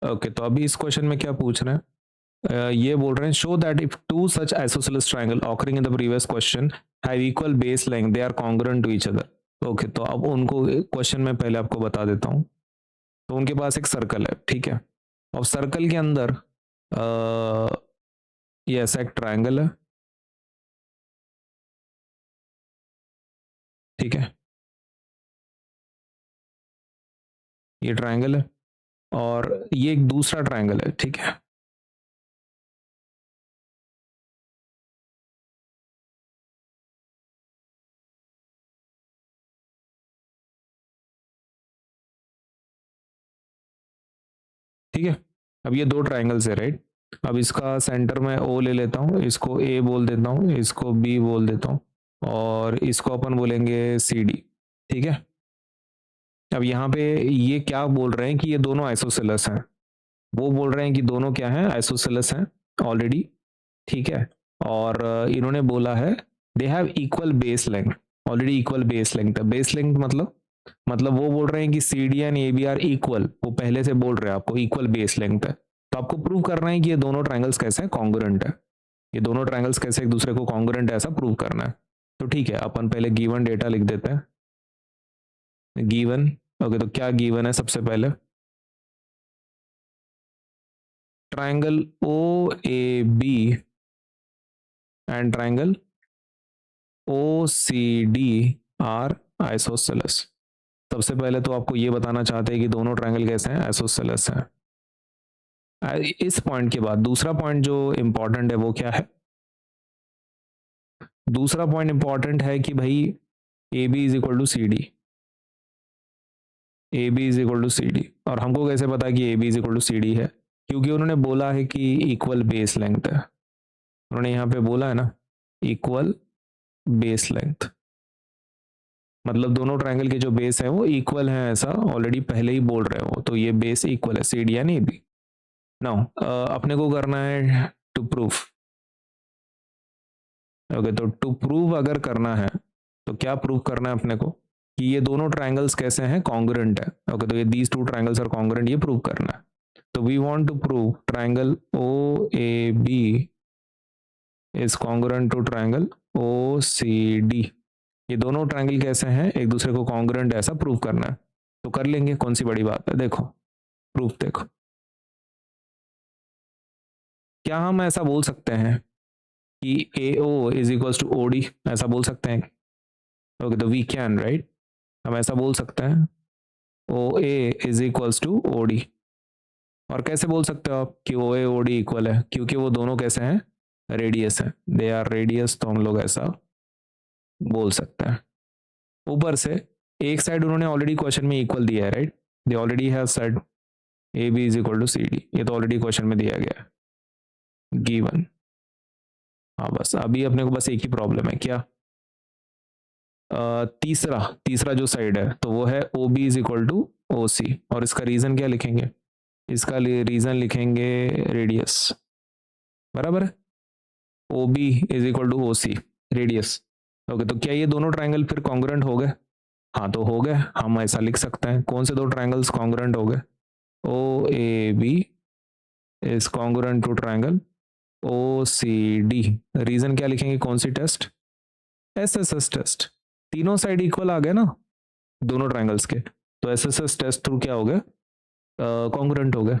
Okay, तो अभी इस क्वेश्चन में क्या पूछ रहे हैं? ये बोल रहे हैं show that if two such isosceles triangle occurring in the previous question have equal base length they are congruent to each other. Okay, तो अब उनको क्वेश्चन में पहले आपको बता देता हूँ। तो उनके पास एक सर्कल है, ठीक है, और सर्कल के अंदर ये ऐसा एक ट्रायंगल है, ठीक है, ये ट्रायंगल है और ये एक दूसरा ट्रायंगल है, ठीक है। ठीक है, अब ये दो ट्रायंगल्स है, राइट। अब इसका सेंटर में ओ ले लेता हूँ, इसको ए बोल देता हूँ, इसको बी बोल देता हूँ और इसको अपन बोलेंगे सी डी, ठीक है। अब यहाँ पे ये क्या बोल रहे हैं कि ये दोनों आइसोसेलेस हैं, वो बोल रहे हैं कि दोनों क्या हैं, आइसोसेलेस हैं ऑलरेडी, ठीक है। और इन्होंने बोला है they have equal base length, already equal base length है। बेस लेंथ मतलब वो बोल रहे हैं कि C D and A B are equal, वो पहले से बोल रहे हैं आपको इक्वल बेस लेंथ है। तो आपको प्रूव करना है कि ये दोनों ट्रायंगल्स कैसे हैं, कॉन्ग्रुएंट है, ये दोनों ट्रायंगल्स कैसे एक दूसरे को कॉन्ग्रुएंट है ऐसा प्रूव करना है। तो ठीक है, अपन पहले गिवन डेटा लिख देते हैं, गिवन। ओके, तो क्या गिवन है? सबसे पहले triangle O A B and triangle O C D are isosceles. सबसे पहले तो आपको ये बताना चाहते हैं कि दोनों ट्रायंगल कैसे हैं, आइसोसेलेस हैं। इस पॉइंट के बाद दूसरा पॉइंट जो इंपॉर्टेंट है वो क्या है? दूसरा पॉइंट इंपॉर्टेंट है कि भाई A B is equal to C D, A B is equal to C D. और हमको कैसे पता कि A B is equal to C D है? क्योंकि उन्होंने बोला है कि इक्वल बेस लेंथ है, उन्होंने यहाँ पे बोला है ना इक्वल बेस लेंथ, मतलब दोनों ट्रायंगल के जो बेस है वो इक्वल है, ऐसा ऑलरेडी पहले ही बोल रहे हो। तो ये बेस इक्वल है, सी डी यानी ए बी। नाउ अपने को करना है टू प्रूफ। ओके, तो टू प्रूव अगर करना है तो क्या प्रूव करना है अपने को कि ये दोनों ट्रायंगल्स कैसे हैं, कॉन्ग्रुएंट है। ओके, तो ये these two triangles are congruent, ये प्रूव करना है। तो we want to prove triangle O A B is congruent to triangle O C D. ये दोनों ट्रायंगल कैसे हैं, एक दूसरे को कॉन्ग्रुएंट ऐसा प्रूव करना है। तो कर लेंगे, कौन सी बड़ी बात है। देखो प्रूफ देखो, क्या हम ऐसा बोल सकते हैं कि A O is equals to O D, ऐसा बोल सकते हैं? ओके, तो वी कैन, राइट, हम ऐसा बोल सकते हैं O A is equals to O D. और कैसे बोल सकते हो आप कि ओ ए ओ डी इक्वल है? क्योंकि वो दोनों कैसे हैं, रेडियस है, दे आर रेडियस, तो हम लोग ऐसा बोल सकते हैं। ऊपर से एक साइड उन्होंने ऑलरेडी क्वेश्चन में इक्वल दिया है, right, they already have said A B is equal to C D, ये तो ऑलरेडी क्वेश्चन में दिया गया है, गिवन। हाँ, बस अभी अपने को बस एक ही प्रॉब्लम है, क्या? तीसरा तीसरा जो साइड है तो वो है O B is equal to O C, और इसका रीजन क्या लिखेंगे? इसका रीजन लिखेंगे रेडियस, बराबर है, O B is equal to O C, radius. Okay, तो क्या ये दोनों ट्राइंगल फिर कॉन्ग्रुएंट हो गए? हाँ, तो हो गए, हम ऐसा लिख सकते हैं। कौन से दो ट्राइंगल्स कॉन्ग्रुएंट हो गए? O A B is congruent to triangle O C D. Reason क्या लिखेंगे, कौन सी test? S S S test. तीनों साइड इक्वल आ गए ना दोनों ट्राइंगल्स के, तो S S S test through क्या हो गए, कॉन्ग्रुएंट हो गए।